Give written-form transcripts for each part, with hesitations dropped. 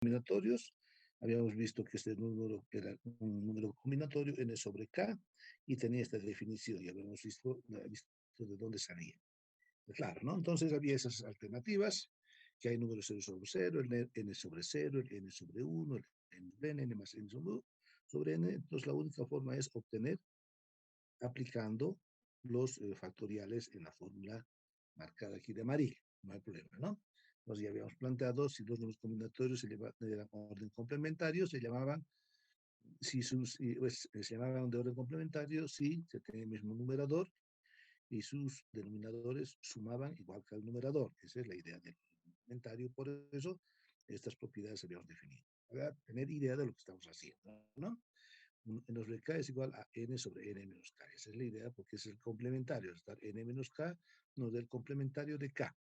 combinatorios. Habíamos visto que este número era un número combinatorio n sobre k y tenía esta definición y habíamos visto de dónde salía. Claro, ¿no? Entonces había esas alternativas, que hay números 0 sobre 0, el n sobre 0, el n sobre 1, el n más n sobre n. Entonces la única forma es obtener aplicando los factoriales en la fórmula marcada aquí de amarillo. No hay problema, ¿no? Entonces ya habíamos planteado si los números combinatorios de orden complementario se llamaban, se llamaban de orden complementario si se tenía el mismo numerador y sus denominadores sumaban igual que el numerador. Esa es la idea del complementario. Por eso estas propiedades habíamos definido. Para tener idea de lo que estamos haciendo, ¿no? N sobre k es igual a n sobre n menos k. Esa es la idea porque es el complementario. Estar n menos k nos da el complementario de k.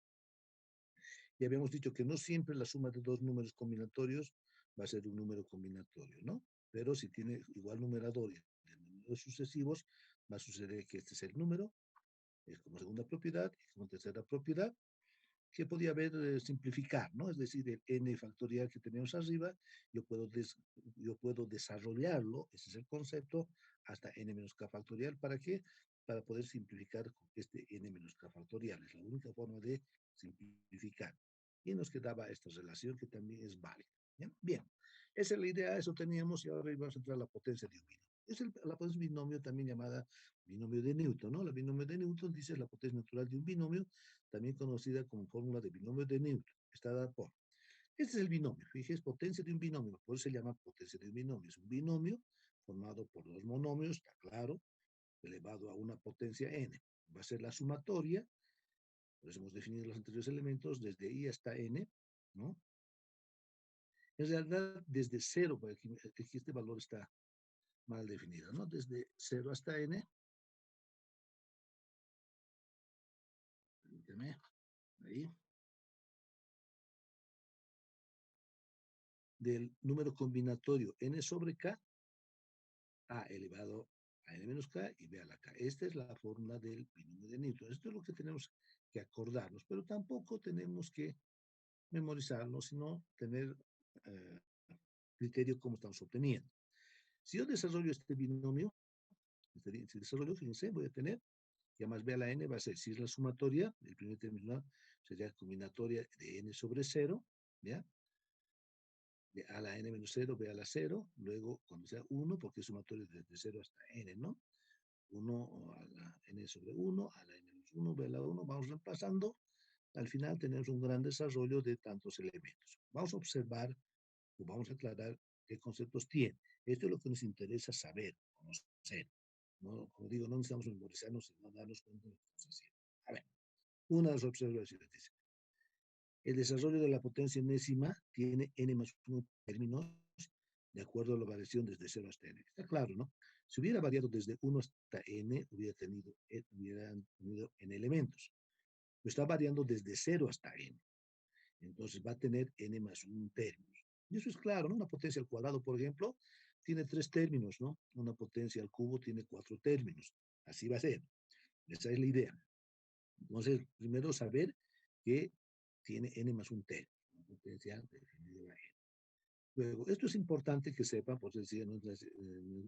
Y habíamos dicho que no siempre la suma de dos números combinatorios va a ser un número combinatorio, ¿no? Pero si tiene igual numerador y números sucesivos, va a suceder que este es el número, es como segunda propiedad, y como tercera propiedad, que podía haber simplificar, ¿no? Es decir, el n factorial que tenemos arriba, yo puedo desarrollarlo, ese es el concepto, hasta n menos k factorial. ¿Para qué? Para poder simplificar este n menos k factorial. Es la única forma de simplificar. Y nos quedaba esta relación que también es válida. Bien, bien. Esa es la idea, eso teníamos, y ahora vamos a entrar a la potencia de un binomio. Es la potencia de un binomio también llamada binomio de Newton, ¿no? La binomio de Newton dice la potencia natural de un binomio, también conocida como fórmula de binomio de Newton. Está dada por. Este es el binomio. Fíjese, potencia de un binomio. Por eso se llama potencia de un binomio. Es un binomio formado por dos monomios, está claro, elevado a una potencia n. Va a ser la sumatoria. Por eso hemos definido los anteriores elementos desde i hasta n, ¿no? En realidad, desde 0, porque aquí este valor está mal definido, ¿no? Desde 0 hasta n. Permíteme. Ahí. Del número combinatorio n sobre k, a elevado a n menos k y b a la k. Esta es la fórmula del binomio de Newton. Esto es lo que tenemos que acordarnos, pero tampoco tenemos que memorizarlo, sino tener criterio cómo estamos obteniendo. Si yo desarrollo este binomio, si desarrollo, fíjense, voy a tener, y además b a la n va a ser, si es la sumatoria, el primer término sería combinatoria de n sobre 0, ¿ya? De a la n menos 0, b a la 0, luego cuando sea 1, porque es sumatorio desde 0 hasta n, ¿no? 1 a la n sobre 1, a la n menos 1, b a la 1, vamos reemplazando. Al final tenemos un gran desarrollo de tantos elementos. Vamos a observar o vamos a aclarar qué conceptos tiene. Esto es lo que nos interesa saber, conocer. ¿No? Como digo, no necesitamos memorizarnos, sino darnos cuenta de lo que estamos haciendo. A ver, una de las observaciones dice, el desarrollo de la potencia enésima tiene n más 1 términos de acuerdo a la variación desde 0 hasta n. Está claro, ¿no? Si hubiera variado desde 1 hasta n, hubiera tenido n elementos. Pero está variando desde 0 hasta n. Entonces va a tener n más 1 términos. Y eso es claro, ¿no? Una potencia al cuadrado, por ejemplo, tiene 3 términos, ¿no? Una potencia al cubo tiene 4 términos. Así va a ser. Esa es la idea. Entonces, primero saber que tiene n más 1 término. Una potencia definida n. Luego, esto es importante que sepan, por decir, no es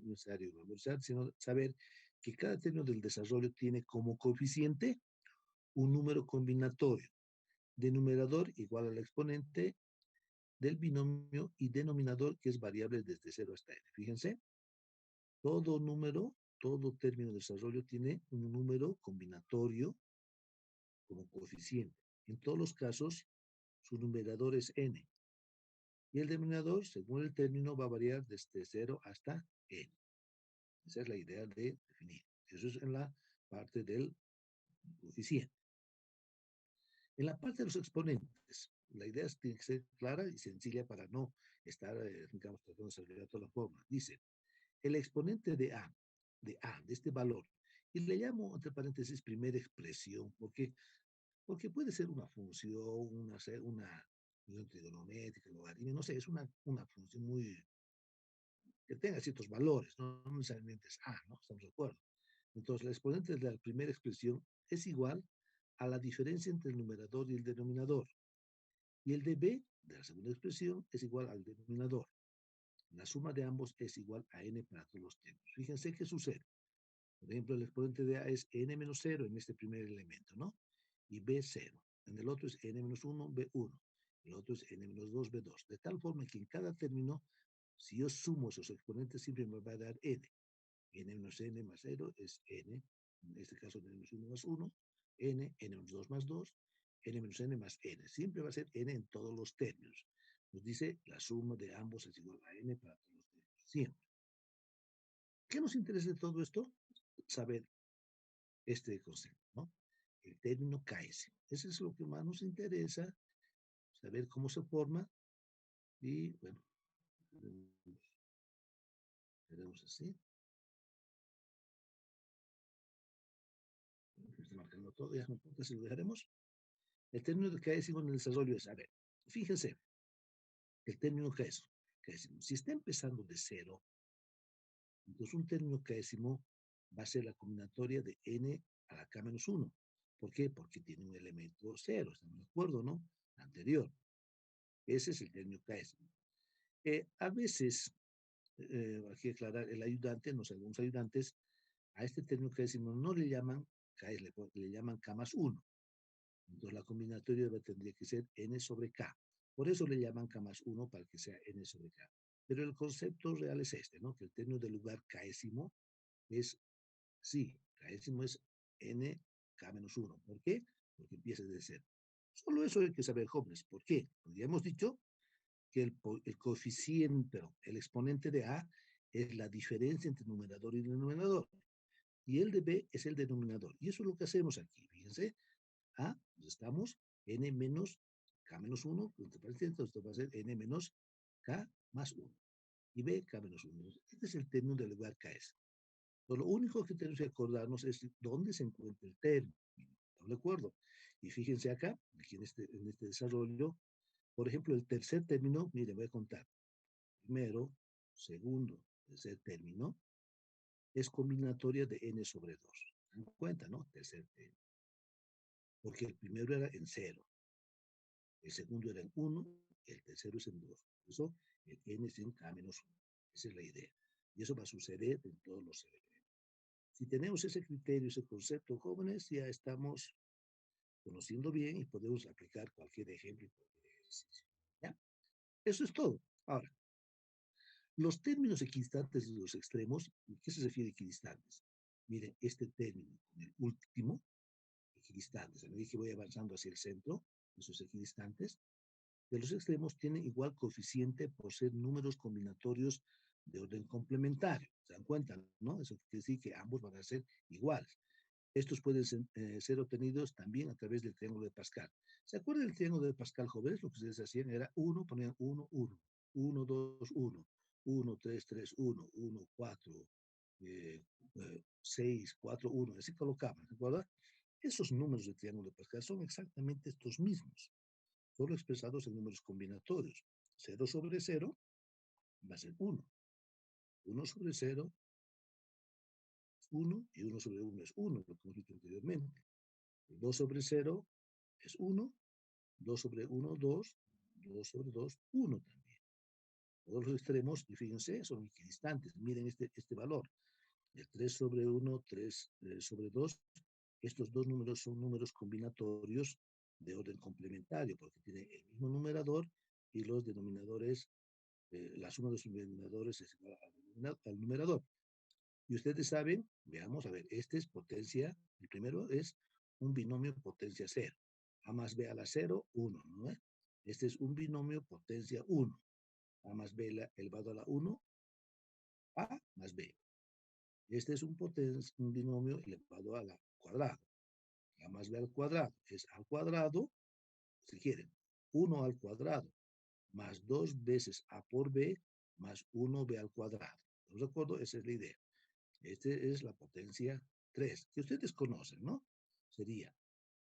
necesario memorizar, sino saber que cada término del desarrollo tiene como coeficiente un número combinatorio de numerador igual al exponente del binomio y denominador que es variable desde 0 hasta n. Fíjense, todo número, todo término de desarrollo tiene un número combinatorio como coeficiente. En todos los casos, su numerador es n. Y el denominador, según el término, va a variar desde 0 hasta n. Esa es la idea de definir. Eso es en la parte del coeficiente. En la parte de los exponentes, la idea tiene que ser clara y sencilla para no estar, digamos, tratando de desarrollar toda la forma. Dice, el exponente de este valor, y le llamo, entre paréntesis, primera expresión, porque puede ser una función, una función trigonométrica, logaritmo, no sé, es una función muy, que tenga ciertos valores, no necesariamente es A, ¿no? Estamos de acuerdo. Entonces, el exponente de la primera expresión es igual a la diferencia entre el numerador y el denominador. Y el de B de la segunda expresión es igual al denominador. La suma de ambos es igual a n para todos los términos. Fíjense qué sucede. Por ejemplo, el exponente de A es n menos 0 en este primer elemento, ¿no? Y B 0. En el otro es n menos 1, B1. El otro es n menos 2, B2. De tal forma que en cada término, si yo sumo esos exponentes, siempre me va a dar n. N menos n más 0 es n. En este caso, n menos 1 más 1. N menos 2 más 2. N menos n más n. Siempre va a ser n en todos los términos. Nos dice la suma de ambos es igual a n para todos los términos. Siempre. ¿Qué nos interesa de todo esto? Saber este concepto, ¿no? El término KS. Eso es lo que más nos interesa, saber cómo se forma y, bueno, veremos así. Está marcando todo, ya no importa si lo dejaremos. El término de KS en el desarrollo es, a ver, fíjense, el término KS, si está empezando de cero, entonces un término késimo va a ser la combinatoria de n a la k menos 1. ¿Por qué? Porque tiene un elemento cero, estamos de acuerdo, ¿no? Anterior. Ese es el término késimo. A veces, hay que aclarar, el ayudante, algunos ayudantes, a este término késimo no le llaman k, le llaman k más 1. Entonces la combinatoria tendría que ser n sobre k. Por eso le llaman k más 1 para que sea n sobre k. Pero el concepto real es este, ¿no? Que el término de lugar késimo es, sí, késimo es n k menos 1. ¿Por qué? Porque empieza de cero. Solo eso hay que saber, jóvenes. ¿Por qué? Porque ya hemos dicho que el coeficiente, el exponente de A es la diferencia entre numerador y denominador. Y el de B es el denominador. Y eso es lo que hacemos aquí. Fíjense, A, pues estamos n menos k menos 1, entonces esto va a ser n menos k más 1. Y B, k menos 1. Este es el término del lugar KS. Lo único que tenemos que acordarnos es dónde se encuentra el término. ¿Estamos de acuerdo? Y fíjense acá, aquí en este desarrollo, por ejemplo, el tercer término, miren, voy a contar. Primero, segundo, tercer término, es combinatoria de n sobre 2. ¿Se dan cuenta, no? Tercer término. Porque el primero era en 0, el segundo era en 1, el tercero es en 2. Por eso, el n es en k menos 1. Esa es la idea. Y eso va a suceder en todos los elementos. Si tenemos ese criterio, ese concepto, jóvenes, ya estamos conociendo bien y podemos aplicar cualquier ejemplo y cualquier ejercicio. ¿Ya? Eso es todo. Ahora, los términos equidistantes y los extremos, ¿qué se refiere a equidistantes? Miren, este término con el último, equidistantes, a medida que voy avanzando hacia el centro, esos equidistantes, de los extremos tienen igual coeficiente por ser números combinatorios de orden complementario. ¿Se dan cuenta, no? Eso quiere decir que ambos van a ser iguales. Estos pueden ser obtenidos también a través del triángulo de Pascal. ¿Se acuerdan del triángulo de Pascal, jóvenes? Lo que ustedes hacían era 1, ponían 1, 1, 1, 2, 1, 1, 3, 3, 1, 1, 4, 6, 4, 1, así colocaban, ¿se acuerdan? Esos números de triángulo de Pascal son exactamente estos mismos, solo expresados en números combinatorios. 0 sobre 0 va a ser 1. 1 sobre 0 es 1 y 1 sobre 1 es 1, lo que hemos dicho anteriormente. 2 sobre 0 es 1, 2 sobre 1, 2, 2 sobre 2, 1 también. Todos los extremos, y fíjense, son equidistantes. Miren este valor. El 3 sobre 1, 3 sobre 2. Estos dos números son números combinatorios de orden complementario, porque tienen el mismo numerador y los denominadores, la suma de los denominadores es igual al numerador. Y ustedes saben, veamos, a ver, este es potencia, el primero es un binomio potencia 0. A más b a la 0, 1, ¿no? Este es un binomio potencia 1. A más b elevado a la 1, a más b. Este es un binomio elevado a la cuadrado. A más b al cuadrado es al cuadrado, si quieren, 1 al cuadrado, más 2 veces a por b, más 1b al cuadrado. ¿Estamos de acuerdo? Esa es la idea. Esta es la potencia 3, que ustedes conocen, ¿no? Sería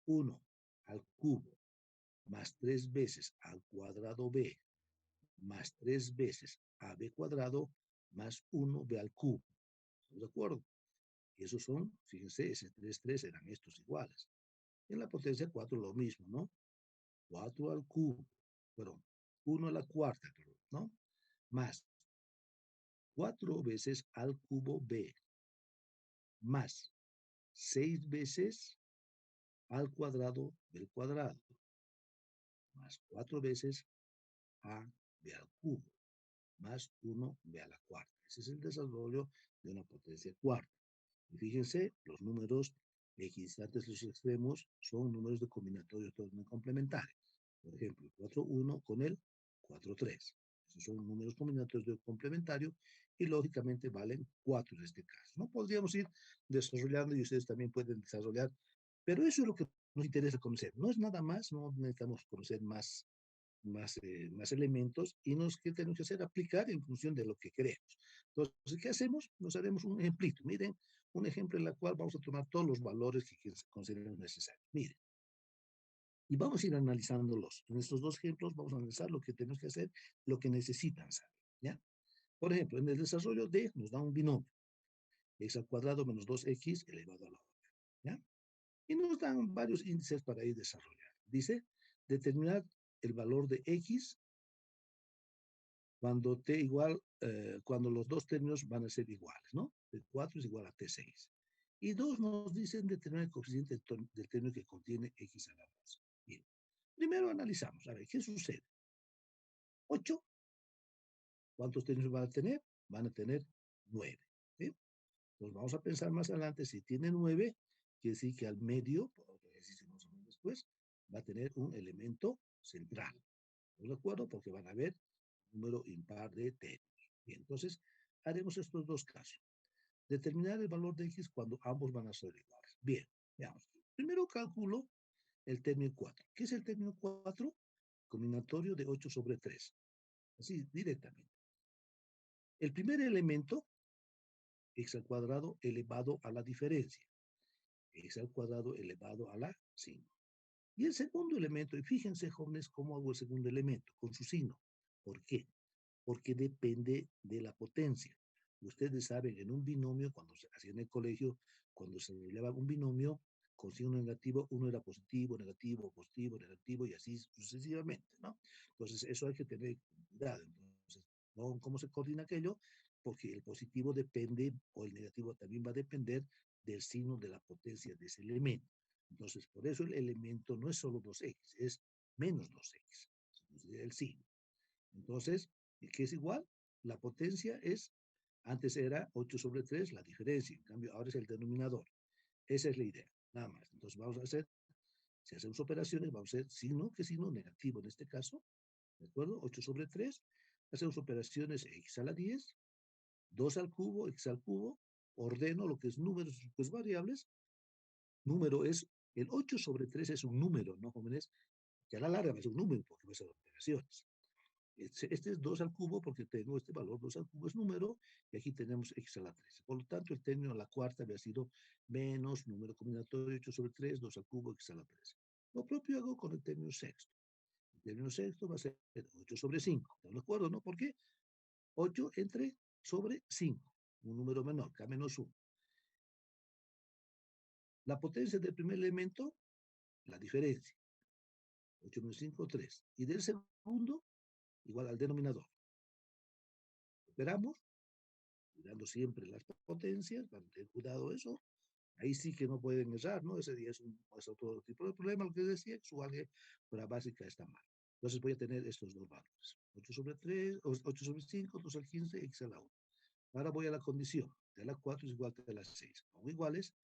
1 al cubo más 3 veces al cuadrado b más 3 veces ab cuadrado más 1b al cubo. ¿Estamos de acuerdo? Y esos son, fíjense, ese 3 eran estos iguales. En la potencia 4 lo mismo, ¿no? 4 al cubo, perdón, 1 a la cuarta, perdón, ¿no? Más 4 veces al cubo b, más 6 veces al cuadrado del cuadrado, más 4 veces a b al cubo, más 1 b a la cuarta. Ese es el desarrollo de una potencia cuarta. Y fíjense, los números equidistantes los extremos son números de combinatorio totalmente complementarios. Por ejemplo, 4,1 con el 4,3. Esos son números combinatorios de complementario y lógicamente valen 4 en este caso. No podríamos ir desarrollando y ustedes también pueden desarrollar, pero eso es lo que nos interesa conocer. No es nada más, no necesitamos conocer más elementos y ¿qué tenemos que hacer? Aplicar en función de lo que queremos. Entonces, ¿qué hacemos? Nos haremos un ejemplito. Miren, un ejemplo en el cual vamos a tomar todos los valores que consideremos necesarios. Miren, y vamos a ir analizándolos. En estos dos ejemplos vamos a analizar lo que tenemos que hacer, lo que necesitan saber. ¿Ya? Por ejemplo, en el desarrollo D nos da un binomio, x al cuadrado menos 2x elevado a la 8. ¿Ya? Y nos dan varios índices para ir desarrollando. Dice, determinar el valor de x cuando t igual, cuando los dos términos van a ser iguales, ¿no? T4 es igual a T6. Y dos nos dicen determinar el coeficiente del término que contiene x a la 2. Bien, primero analizamos, a ver, ¿qué sucede? 8, ¿cuántos términos van a tener? Van a tener 9, ¿sí? Entonces vamos a pensar más adelante, si tiene 9, quiere decir que al medio, por otro ejercicio más o menos después, va a tener un elemento central. ¿De acuerdo? Porque van a haber número impar de términos. Bien, entonces haremos estos dos casos. Determinar el valor de x cuando ambos van a ser iguales. Bien, veamos. Primero calculo el término 4. ¿Qué es el término 4? Combinatorio de 8 sobre 3. Así, directamente. El primer elemento, x al cuadrado elevado a la diferencia. X al cuadrado elevado a la 5. Y el segundo elemento, y fíjense, jóvenes, cómo hago el segundo elemento, con su signo. ¿Por qué? Porque depende de la potencia. Ustedes saben, en un binomio, cuando se hacía en el colegio, cuando se eleva un binomio, con signo negativo, uno era positivo, negativo, positivo, negativo, y así sucesivamente, ¿no? Entonces, eso hay que tener cuidado. Entonces, ¿no? ¿Cómo se coordina aquello? Porque el positivo depende, o el negativo también va a depender del signo de la potencia de ese elemento. Entonces, por eso el elemento no es solo 2x, es menos 2x. El signo. Entonces, ¿qué es igual? La potencia es, antes era 8 sobre 3, la diferencia. En cambio, ahora es el denominador. Esa es la idea, nada más. Entonces, vamos a hacer, si hacemos operaciones, vamos a hacer signo, ¿qué signo? Negativo en este caso. ¿De acuerdo? 8 sobre 3. Hacemos operaciones x a la 10, 2 al cubo, x al cubo. Ordeno lo que es números, lo que es variables. Número es, el 8 sobre 3 es un número, ¿no, jóvenes? Que a la larga va a ser un número porque va a ser operaciones. Este es 2 al cubo porque tengo este valor, 2 al cubo es número, y aquí tenemos x a la 13. Por lo tanto, el término a la cuarta había sido menos número combinatorio 8 sobre 3, 2 al cubo, x a la 13. Lo propio hago con el término sexto. El término sexto va a ser 8 sobre 5. ¿Están de acuerdo, no? ¿Por qué? 8 entre sobre 5, un número menor, k menos 1. La potencia del primer elemento, la diferencia. 8 menos 5, 3. Y del segundo, igual al denominador. Operamos, cuidando siempre las potencias, para tener cuidado eso. Ahí sí que no pueden errar, ¿no? Ese día es otro tipo de problema, lo que decía, que su álgebra básica está mal. Entonces voy a tener estos dos valores. 8 sobre 3, 8 sobre 5, 2 al 15, x a la 1. Ahora voy a la condición. T a la 4 es igual a T a la 6. Son iguales.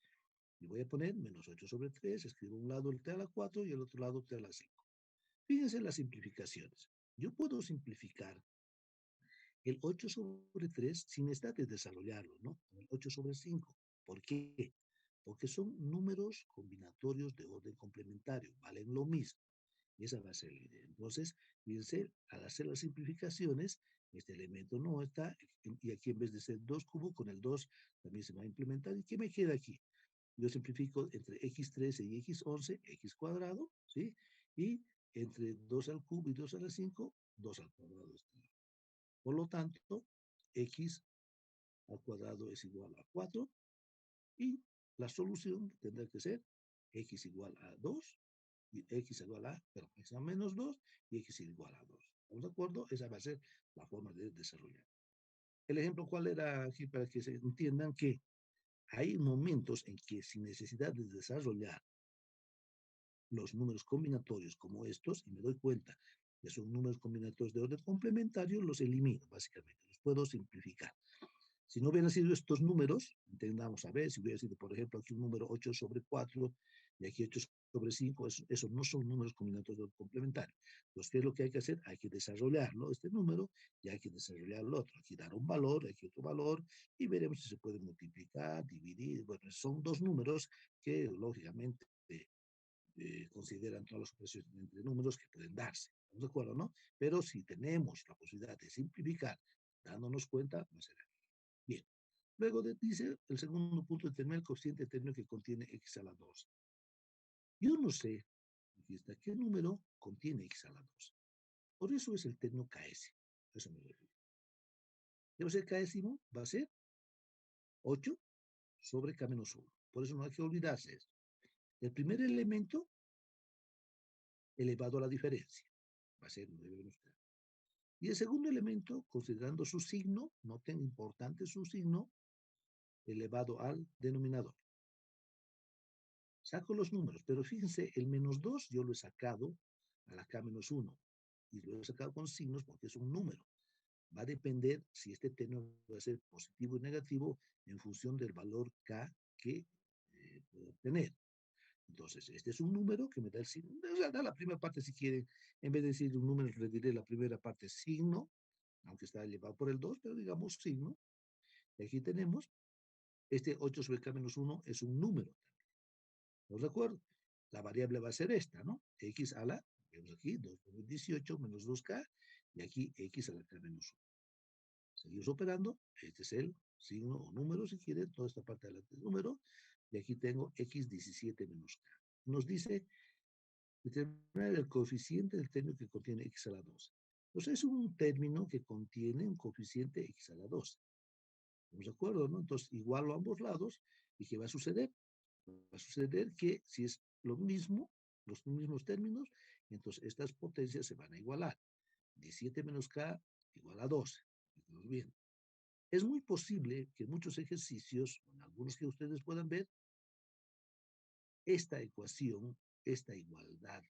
Y voy a poner menos 8 sobre 3. Escribo un lado el T a la 4 y el otro lado T a la 5. Fíjense las simplificaciones. Yo puedo simplificar el 8 sobre 3 sin necesidad de desarrollarlo, ¿no? El 8 sobre 5. ¿Por qué? Porque son números combinatorios de orden complementario, valen lo mismo. Y esa va a ser la idea. Entonces, fíjense, al hacer las simplificaciones, este elemento no está, y aquí en vez de ser 2 cubo, con el 2 también se va a implementar. ¿Y qué me queda aquí? Yo simplifico entre x13 y x11, x cuadrado, ¿sí? Y entre 2 al cubo y 2 a la 5, 2 al cuadrado. Por lo tanto, x al cuadrado es igual a 4 y la solución tendrá que ser x igual a 2 y x igual a, perdón, x a menos 2 y x igual a 2. ¿Estamos de acuerdo? Esa va a ser la forma de desarrollar. El ejemplo, ¿cuál era aquí? Para que se entiendan que hay momentos en que sin necesidad de desarrollar los números combinatorios como estos, y me doy cuenta que son números combinatorios de orden complementario, los elimino, básicamente, los puedo simplificar. Si no hubieran sido estos números, entendamos a ver, si hubiera sido, por ejemplo, aquí un número 8 sobre 4 y aquí 8 sobre 5, eso no son números combinatorios complementarios. Entonces, ¿qué es lo que hay que hacer? Hay que desarrollarlo, este número, y hay que desarrollar el otro. Aquí dar un valor, aquí otro valor, y veremos si se puede multiplicar, dividir. Bueno, son dos números que, lógicamente, consideran todas las operaciones entre números que pueden darse. ¿Estamos de acuerdo, no? Pero si tenemos la posibilidad de simplificar, dándonos cuenta, va a ser bien. Luego dice el segundo punto, determinar el coeficiente término que contiene x a la 2. Yo no sé, aquí está, qué número contiene x a la 2. Por eso es el término KS. Eso me refiero. Debe ser késimo, va a ser 8 sobre k menos 1. Por eso no hay que olvidarse esto. El primer elemento elevado a la diferencia va a ser 9 menos k. Y el segundo elemento, considerando su signo, noten importante su signo, elevado al denominador. Saco los números, pero fíjense, el menos 2 yo lo he sacado a la k menos 1 y lo he sacado con signos porque es un número. Va a depender si este término va a ser positivo o negativo en función del valor k que puedo obtener. Entonces, este es un número que me da el signo. Da la primera parte si quieren. En vez de decir un número, le diré la primera parte signo, aunque está elevado por el 2, pero digamos signo. Y aquí tenemos, este 8 sobre k menos 1 es un número. ¿No recuerdo? La variable va a ser esta, ¿no? X a la, vemos aquí, 2,18 menos 2k, y aquí x a la k menos 1. Seguimos operando, este es el signo o número, si quieren, toda esta parte adelante es número, y aquí tengo x17 menos k. Nos dice determinar el coeficiente del término que contiene x a la 2. Entonces es un término que contiene un coeficiente x a la 2. ¿Estamos de acuerdo, no? Entonces igualo a ambos lados, ¿y qué va a suceder? Va a suceder que si es lo mismo, los mismos términos, entonces estas potencias se van a igualar. 17 menos k igual a 12. Bien. Es muy posible que en muchos ejercicios, en algunos que ustedes puedan ver, esta ecuación, esta igualdad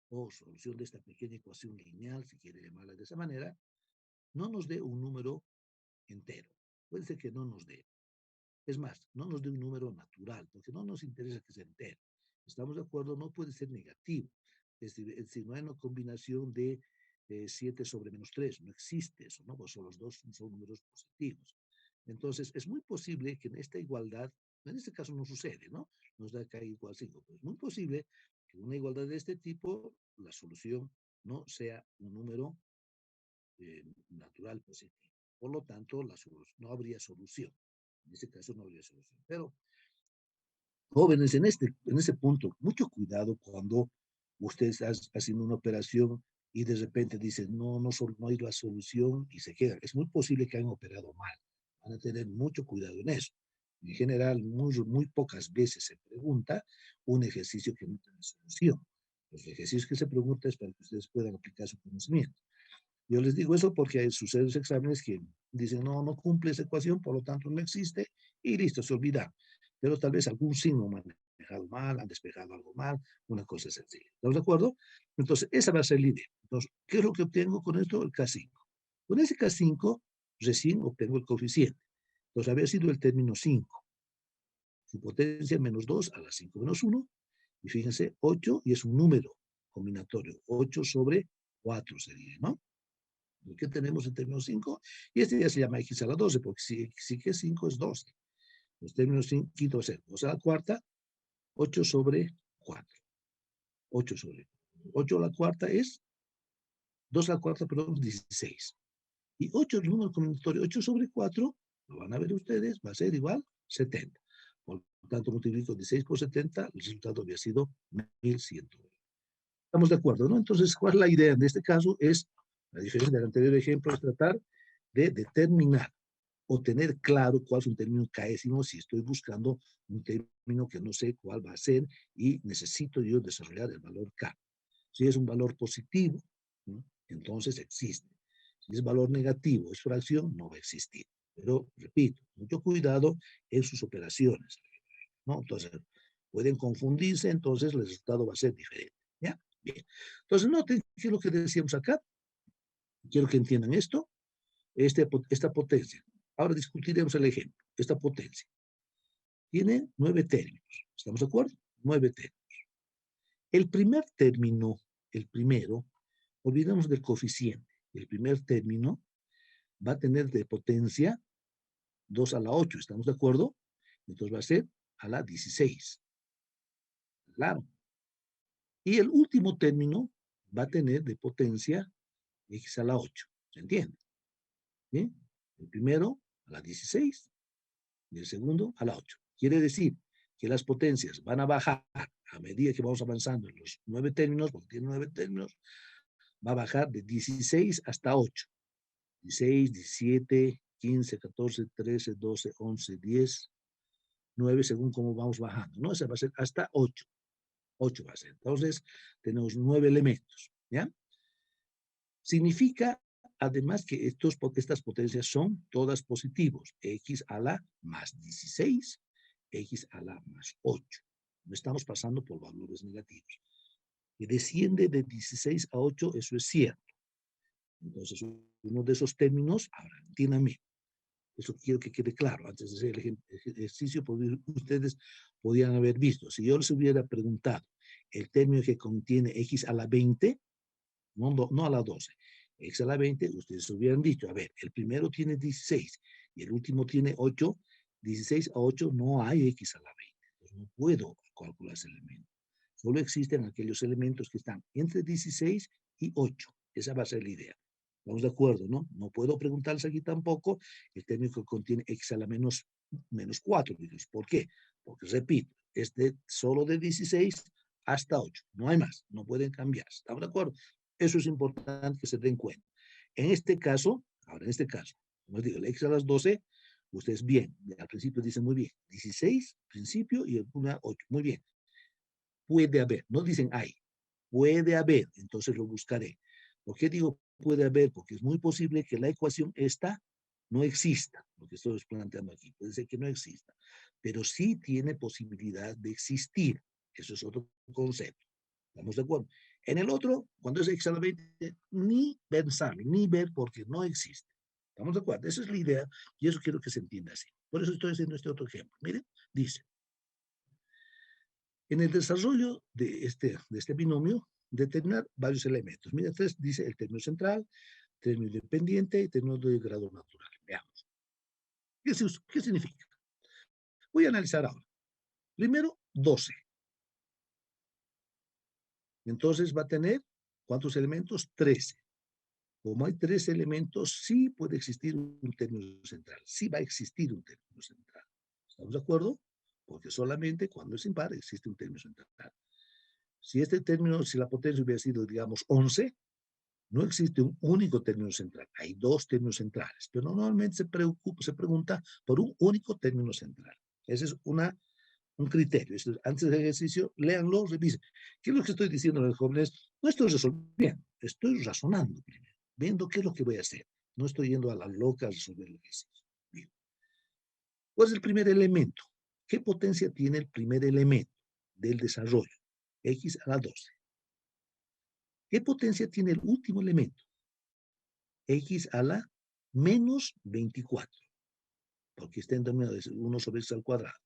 o solución de esta pequeña ecuación lineal, si quiere llamarla de esa manera, no nos dé un número entero. Puede ser que no nos dé. Es más, no nos dé un número natural, porque no nos interesa que sea entero. Estamos de acuerdo, no puede ser negativo. Es decir, no hay una combinación de 7 sobre menos 3, no existe eso, ¿no? Pues son los dos son números positivos. Entonces, es muy posible que en esta igualdad, en este caso no sucede, ¿no? Nos da k igual 5, pero es muy posible que en una igualdad de este tipo, la solución no sea un número natural positivo. Por lo tanto, no habría solución. En ese caso no habría solución. Pero, jóvenes, en ese punto, mucho cuidado cuando ustedes están haciendo una operación y de repente dicen, no hay la solución y se quedan. Es muy posible que hayan operado mal. Van a tener mucho cuidado en eso. En general, muy pocas veces se pregunta un ejercicio que no tiene solución. Los ejercicios que se preguntan es para que ustedes puedan aplicar su conocimiento. Yo les digo eso porque suceden los exámenes que dicen, no cumple esa ecuación, por lo tanto no existe, y listo, se olvida. Pero tal vez algún signo manejado mal, han despejado algo mal, una cosa sencilla. ¿Estamos de acuerdo? Entonces, esa va a ser la idea. Entonces, ¿qué es lo que obtengo con esto? El K5. Con ese K5, recién obtengo el coeficiente. Entonces, había sido el término 5. Su potencia menos 2 a la 5 menos 1. Y fíjense, 8, y es un número combinatorio. 8 sobre 4 sería, ¿no? ¿Qué tenemos en términos 5? Y este ya se llama x a la 12, porque si que 5 es 12. Los términos 5 va a ser 2 a la cuarta, 8 sobre 4. 8 sobre 8 a la cuarta es 2 a la cuarta, perdón, 16. Y 8, el número combinatorio, 8 sobre 4, lo van a ver ustedes, va a ser igual 70. Por lo tanto, multiplico 16 por 70, el resultado había sido 1120. Estamos de acuerdo, ¿no? Entonces, ¿cuál es la idea? En este caso es, la diferencia del anterior ejemplo, es tratar de determinar o tener claro cuál es un término késimo si estoy buscando un término que no sé cuál va a ser y necesito yo desarrollar el valor k. Si es un valor positivo, ¿no? entonces existe. Si es valor negativo, es fracción, no va a existir. Pero, repito, mucho cuidado en sus operaciones, ¿no? Entonces, pueden confundirse, entonces el resultado va a ser diferente, ¿ya? Bien. Entonces, noten qué es lo que decíamos acá. Quiero que entiendan esto, esta potencia. Ahora discutiremos el ejemplo. Esta potencia tiene 9 términos. ¿Estamos de acuerdo? 9 términos. El primer término, el primero, olvidemos del coeficiente. El primer término va a tener de potencia 2 a la 8. ¿Estamos de acuerdo? Entonces va a ser a la 16. Claro. Y el último término va a tener de potencia x a la 8. ¿Se entiende? ¿Bien? El primero a la 16 y el segundo a la 8. Quiere decir que las potencias van a bajar a medida que vamos avanzando en los 9 términos, porque tiene 9 términos, va a bajar de 16 hasta 8. 16, 17, 15, 14, 13, 12, 11, 10, 9, según cómo vamos bajando, ¿no? Esa va a ser hasta 8. 8 va a ser. Entonces, tenemos 9 elementos, ¿ya? Significa, además, que estas potencias son todas positivos. X a la más 16, X a la más 8. No estamos pasando por valores negativos. Que desciende de 16 a 8, eso es cierto. Entonces, uno de esos términos, ahora, entiéndame, eso quiero que quede claro. Antes de hacer el ejercicio, ustedes podían haber visto. Si yo les hubiera preguntado el término que contiene x a la 20, no a la 12, x a la 20, ustedes hubieran dicho, a ver, el primero tiene 16 y el último tiene 8, 16 a 8 no hay x a la 20. Entonces no puedo calcular ese elemento. Solo existen aquellos elementos que están entre 16 y 8. Esa va a ser la idea. Estamos de acuerdo, ¿no? No puedo preguntarles aquí tampoco el término que contiene x a la menos 4. ¿Por qué? Porque, repito, es solo de 16 hasta 8. No hay más. No pueden cambiar. ¿Estamos de acuerdo? Eso es importante que se den cuenta. En este caso, ahora en este caso, como les digo, el x a las 12, ustedes bien, al principio dicen muy bien, 16, principio, y una 8. Muy bien. Puede haber, no dicen hay, puede haber, entonces lo buscaré. ¿Por qué digo puede haber? Porque es muy posible que la ecuación esta no exista, lo que estoy planteando aquí, puede ser que no exista, pero sí tiene posibilidad de existir. Eso es otro concepto. ¿Estamos de acuerdo? En el otro, cuando es x a la 20, ni pensarlo, ni ver porque no existe. ¿Estamos de acuerdo? Esa es la idea y eso quiero que se entienda así. Por eso estoy haciendo este otro ejemplo. Miren, dice, en el desarrollo de este binomio, determinar varios elementos. Mira, dice el término central, término independiente y término de grado natural. Veamos. ¿Qué significa? Voy a analizar ahora. Primero, 12. Entonces va a tener, ¿cuántos elementos? 13. Como hay 3 elementos, sí puede existir un término central. Sí va a existir un término central. ¿Estamos de acuerdo? Porque solamente cuando es impar existe un término central. Si este término, si la potencia hubiera sido, digamos, 11, no existe un único término central. Hay 2 términos centrales, pero normalmente se pregunta por un único término central. Ese es un criterio. Antes del ejercicio, léanlo, revisen. ¿Qué es lo que estoy diciendo a los jóvenes? No estoy resolviendo, estoy razonando primero, viendo qué es lo que voy a hacer. No estoy yendo a la loca a resolver el ejercicio. Bien. ¿Cuál es el primer elemento? ¿Qué potencia tiene el primer elemento del desarrollo? X a la 12. ¿Qué potencia tiene el último elemento? X a la menos 24, porque está en términos de 1 sobre x al cuadrado.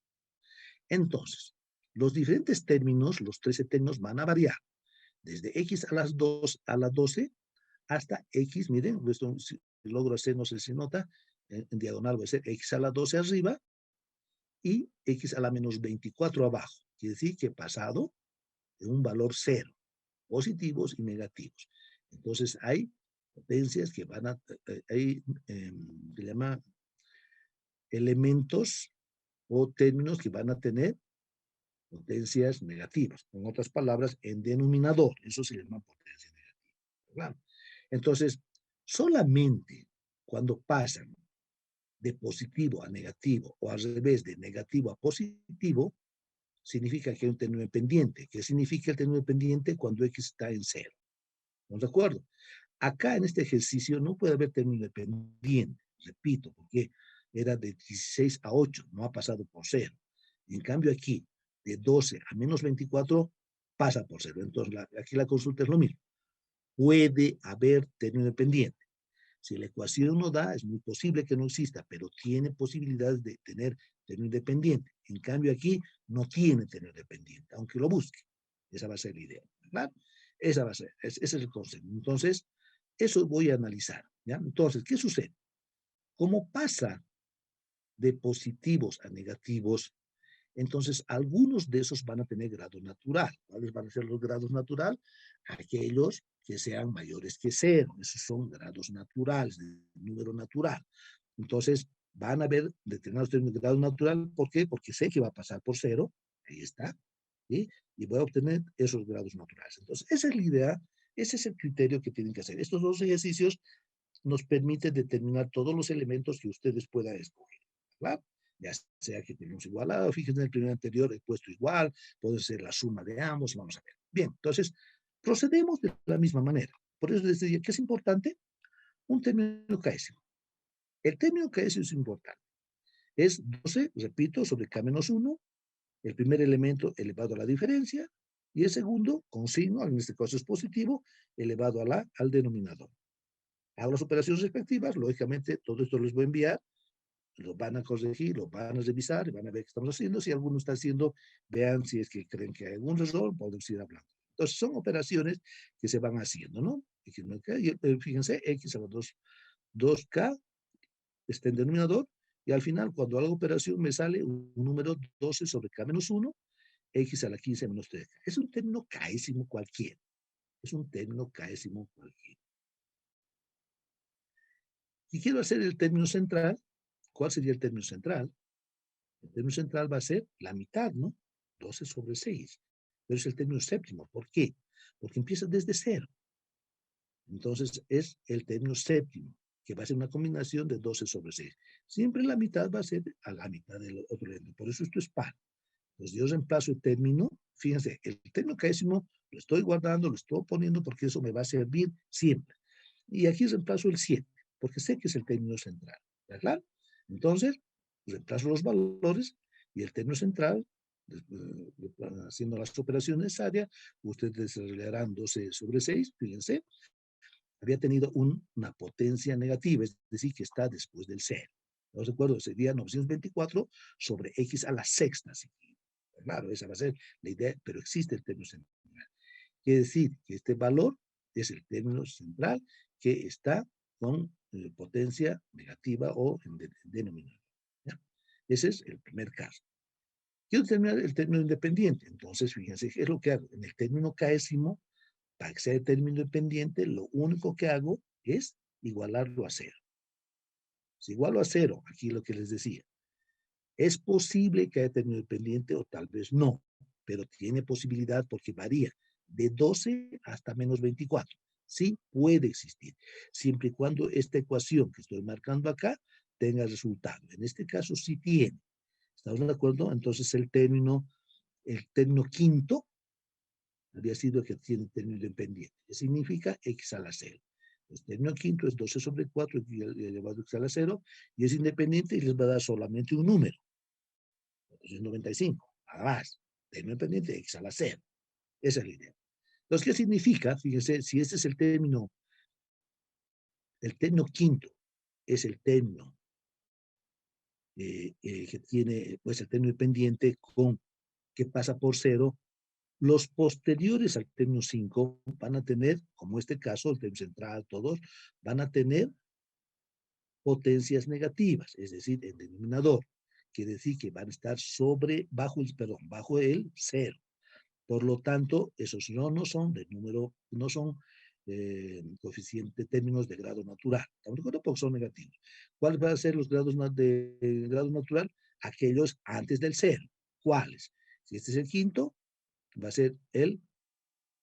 Entonces, los diferentes términos, los 13 términos, van a variar desde x a las 2 a la 12 hasta x, miren, esto si logro hacer, no sé si nota, en diagonal va a ser x a la 12 arriba y x a la menos 24 abajo. Quiere decir que he pasado de un valor 0, positivos y negativos. Entonces hay potencias que van a, hay, se llama elementos o términos que van a tener potencias negativas. En otras palabras, en denominador, eso se llama potencia negativa. Claro. Entonces, solamente cuando pasan de positivo a negativo o al revés de negativo a positivo, significa que hay un término pendiente. ¿Qué significa el término pendiente? Cuando x está en 0. ¿Estamos de acuerdo? Acá en este ejercicio no puede haber término independiente, repito, porque era de 16 a 8, no ha pasado por cero. En cambio aquí, de 12 a menos 24, pasa por cero. Entonces aquí la consulta es lo mismo. Puede haber término independiente. Si la ecuación no da, es muy posible que no exista, pero tiene posibilidades de tener término independiente. En cambio aquí no tiene término independiente, aunque lo busque. Esa va a ser la idea, ¿verdad? Esa va a ser, ese es el concepto. Entonces, eso voy a analizar, ¿ya? Entonces, ¿qué sucede? ¿Cómo pasa de positivos a negativos? Entonces, algunos de esos van a tener grado natural. ¿Cuáles van a ser los grados natural? Aquellos que sean mayores que cero. Esos son grados naturales, de número natural. Entonces, van a haber determinados términos de grado natural. ¿Por qué? Porque sé que va a pasar por cero. Ahí está. ¿Sí? Y voy a obtener esos grados naturales. Entonces, esa es la idea. Ese es el criterio que tienen que hacer. Estos dos ejercicios nos permiten determinar todos los elementos que ustedes puedan escoger, ¿verdad? Ya sea que tenemos igualado, fíjense en el primer anterior he puesto igual, puede ser la suma de ambos, vamos a ver. Bien, entonces procedemos de la misma manera. Por eso les decía que es importante un término caésimo. El término caésimo es importante. Es 12, repito, sobre K-1, el primer elemento elevado a la diferencia, y el segundo, con signo, en este caso es positivo, elevado al denominador. Hago las operaciones respectivas, lógicamente todo esto les voy a enviar, lo van a corregir, lo van a revisar, van a ver qué estamos haciendo. Si alguno está haciendo, vean si es que creen que hay algún error, podemos ir hablando. Entonces, son operaciones que se van haciendo, ¿no? Y fíjense, X a la 2K está en denominador, y al final, cuando hago operación, me sale un número 12 sobre K menos 1, X a la 15 menos 3. Es un término caésimo cualquiera. Es un término caésimo cualquiera. Y quiero hacer el término central. ¿Cuál sería el término central? El término central va a ser la mitad, ¿no? 12 sobre 6. Pero es el término séptimo. ¿Por qué? Porque empieza desde cero. Entonces es el término séptimo, que va a ser una combinación de 12 sobre 6. Siempre la mitad va a ser a la mitad del otro elemento. Por eso esto es par. Entonces yo reemplazo el término. Fíjense, el término caésimo lo estoy guardando, lo estoy poniendo porque eso me va a servir siempre. Y aquí reemplazo el 7, porque sé que es el término central. ¿Verdad? Entonces, reemplazo los valores y el término central, haciendo las operaciones necesarias, ustedes desarrollarán 12 sobre 6, fíjense, había tenido una potencia negativa, es decir, que está después del cero. ¿No recuerdo? Sería 924 sobre x a la sexta. ¿Sí? Claro, esa va a ser la idea, pero existe el término central. Quiere decir que este valor es el término central que está con potencia negativa o en denominador. ¿Ya? Ese es el primer caso. Quiero terminar el término independiente. Entonces, fíjense, ¿qué es lo que hago? En el término caésimo, para que sea el término independiente, lo único que hago es igualarlo a cero. Si igualo a cero, aquí lo que les decía, es posible que haya término independiente o tal vez no, pero tiene posibilidad porque varía de 12 hasta menos 24. Sí puede existir, siempre y cuando esta ecuación que estoy marcando acá tenga resultado. En este caso sí tiene. ¿Estamos de acuerdo? Entonces el término quinto había sido que tiene término independiente, que significa x a la 0. El término quinto es 12 sobre 4 elevado a x a la 0 y es independiente y les va a dar solamente un número. Entonces 95, nada más. Término independiente x a la 0. Esa es la idea. Entonces, ¿qué significa? Fíjense, si este es el término quinto es el término que tiene, pues, el término independiente con que pasa por 0, los posteriores al término 5 van a tener, como este caso, el término central, todos, van a tener potencias negativas, es decir, el denominador. Quiere decir que van a estar bajo el 0. Por lo tanto, esos no son de número, no son coeficientes términos de grado natural. ¿Estamos de acuerdo? Porque son negativos. ¿Cuáles van a ser los grados de grado natural? Aquellos antes del 0. ¿Cuáles? Si este es el quinto, va a ser el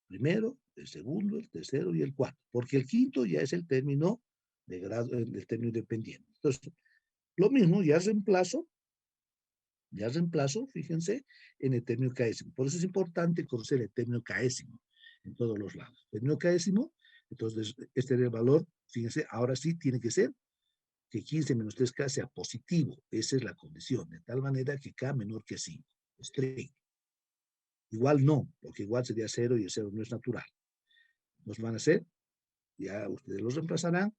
primero, el segundo, el tercero y el cuarto, porque el quinto ya es el término de grado, el término independiente. Entonces, lo mismo, ya reemplazo, fíjense, en el término caésimo. Por eso es importante conocer el término caésimo en todos los lados. El término caésimo Entonces, este era el valor, fíjense, ahora sí tiene que ser que 15 menos 3K sea positivo. Esa es la condición, de tal manera que K menor que 5. Estricto. Igual no, porque igual sería 0 y el 0 no es natural. Nos van a hacer, ya ustedes los reemplazarán,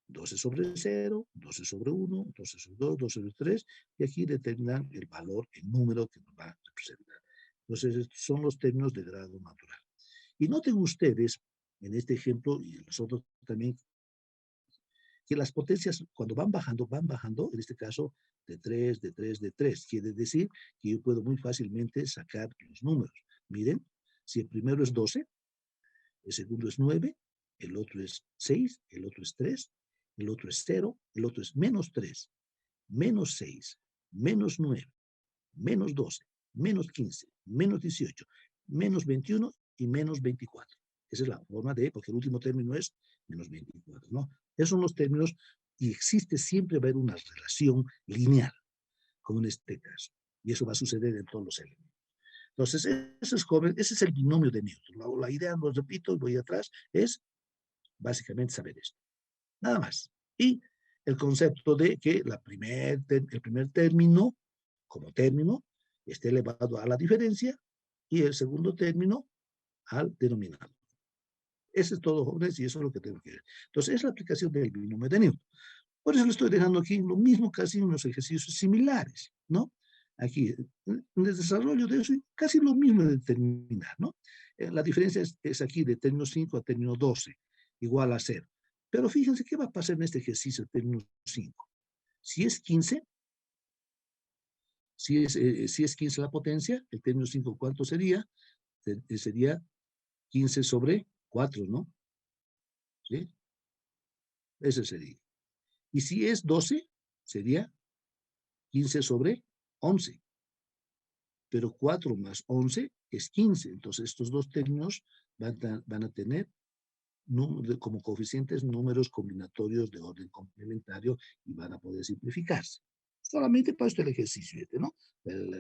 12 sobre 0, 12 sobre 1, 12 sobre 2, 12 sobre 3, y aquí determinan el valor, el número que nos va a representar. Entonces, estos son los términos de grado natural. Y noten ustedes, en este ejemplo, y en los otros también, que las potencias, cuando van bajando, en este caso, de 3, de 3, de 3. Quiere decir que yo puedo muy fácilmente sacar los números. Miren, si el primero es 12, el segundo es 9, el otro es 6, el otro es 3, el otro es 0, el otro es menos 3, menos 6, menos 9, menos 12, menos 15, menos 18, menos 21 y menos 24. Esa es la forma de, porque el último término es menos 24, ¿no? Esos son los términos y existe siempre va a haber una relación lineal, como en este caso. Y eso va a suceder en todos los elementos. Entonces, eso es joven, ese es el binomio de Newton. La idea, lo repito, y voy atrás, es básicamente saber esto. Nada más. Y el concepto de que el primer término, como término, esté elevado a la diferencia y el segundo término al denominador. Eso es todo, jóvenes, y eso es lo que tengo que ver. Entonces, es la aplicación del binomio de Newton. Por eso le estoy dejando aquí lo mismo casi en los ejercicios similares, ¿no? Aquí, en el desarrollo de eso, casi lo mismo de determinar, ¿no? La diferencia es aquí de término 5 a término 12, igual a 0. Pero fíjense qué va a pasar en este ejercicio de término 5. Si es 15, si es 15 la potencia, el término 5, ¿cuánto sería? Sería 15 sobre 4, ¿no? ¿Sí? Ese sería. Y si es 12, sería 15 sobre 11. Pero 4 más 11 es 15. Entonces, estos dos términos van a tener como coeficientes números combinatorios de orden complementario y van a poder simplificarse. Solamente para esto el ejercicio, ¿no?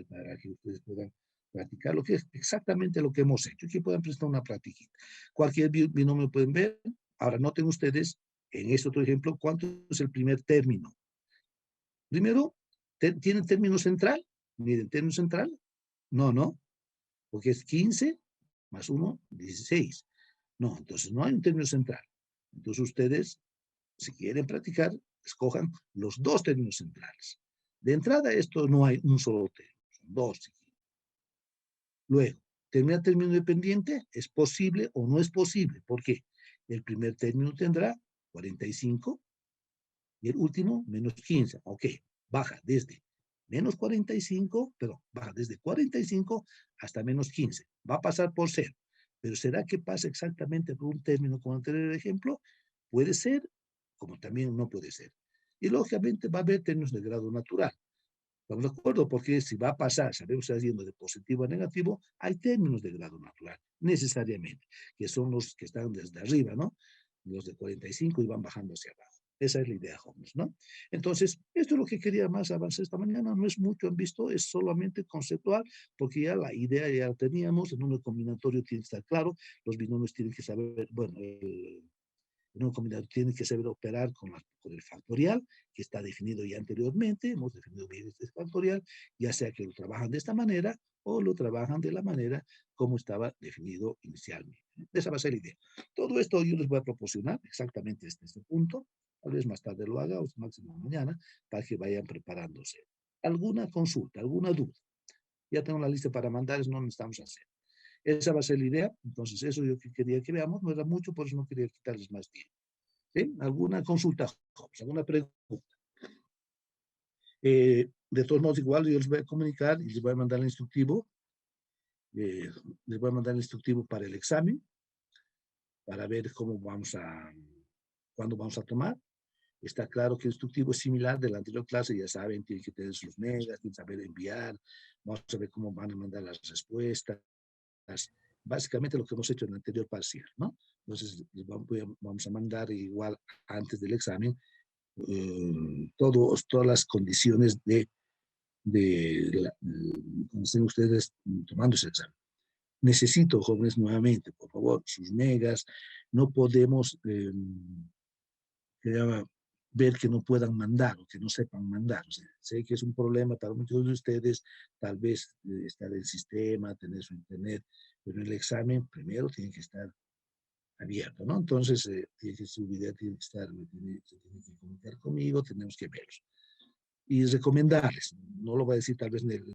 Para que ustedes puedan practicar lo que es exactamente lo que hemos hecho, que puedan prestar una practiquita. Cualquier binomio pueden ver. Ahora, noten ustedes, en este otro ejemplo, ¿cuánto es el primer término? Primero, ¿tiene término central? Miren, término central. No, porque es 15 más 1, 16. No, entonces no hay un término central. Entonces ustedes, si quieren practicar, escojan los dos términos centrales. De entrada, esto no hay un solo término, son dos. Luego, ¿terminar término dependiente? ¿Es posible o no es posible? ¿Por qué? El primer término tendrá 45 y el último menos 15. Ok, baja desde menos 45, pero baja desde 45 hasta menos 15. Va a pasar por 0. Pero ¿será que pasa exactamente por un término como anterior ejemplo? Puede ser, como también no puede ser. Y lógicamente va a haber términos de grado natural. ¿Estamos de acuerdo? Porque si va a pasar, sabemos que está yendo de positivo a negativo, hay términos de grado natural, necesariamente, que son los que están desde arriba, ¿no? Los de 45 y van bajando hacia abajo. Esa es la idea, jóvenes, ¿no? Entonces, esto es lo que quería más avanzar esta mañana. No es mucho han visto, es solamente conceptual, porque ya la idea ya la teníamos. El número combinatorio tiene que estar claro. Los binomios tienen que saber, bueno, un combinatorio tiene que saber operar con el factorial, que está definido ya anteriormente. Hemos definido bien este factorial, ya sea que lo trabajan de esta manera o lo trabajan de la manera como estaba definido inicialmente. Esa va a ser la idea. Todo esto yo les voy a proporcionar exactamente desde este punto. Tal vez más tarde lo haga, o máximo mañana, para que vayan preparándose. ¿Alguna consulta, alguna duda? Ya tengo la lista para mandar, no necesitamos hacer. Esa va a ser la idea. Entonces, eso yo quería que veamos. No era mucho, por eso no quería quitarles más tiempo. ¿Sí? ¿Alguna consulta, alguna pregunta? De todos modos, igual yo les voy a comunicar y les voy a mandar el instructivo. Les voy a mandar el instructivo para el examen, para ver cuándo vamos a tomar. Está claro que el instructivo es similar de la anterior clase, ya saben, tienen que tener sus megas, tienen que saber enviar, vamos a ver cómo van a mandar las respuestas, básicamente lo que hemos hecho en el anterior parcial, ¿no? Entonces, vamos a mandar igual antes del examen todas las condiciones cuando estén ustedes tomando ese examen. Necesito, jóvenes, nuevamente, por favor, sus megas, no podemos que llama, ver que no puedan mandar o que no sepan mandar. O sea, sé que es un problema para muchos de ustedes, tal vez estar en el sistema, tener su internet, pero el examen primero tiene que estar abierto, ¿no? Entonces, tiene que, su video tiene que estar, se tiene que comunicar conmigo, tenemos que verlo. Y recomendarles, no lo voy a decir tal vez en el,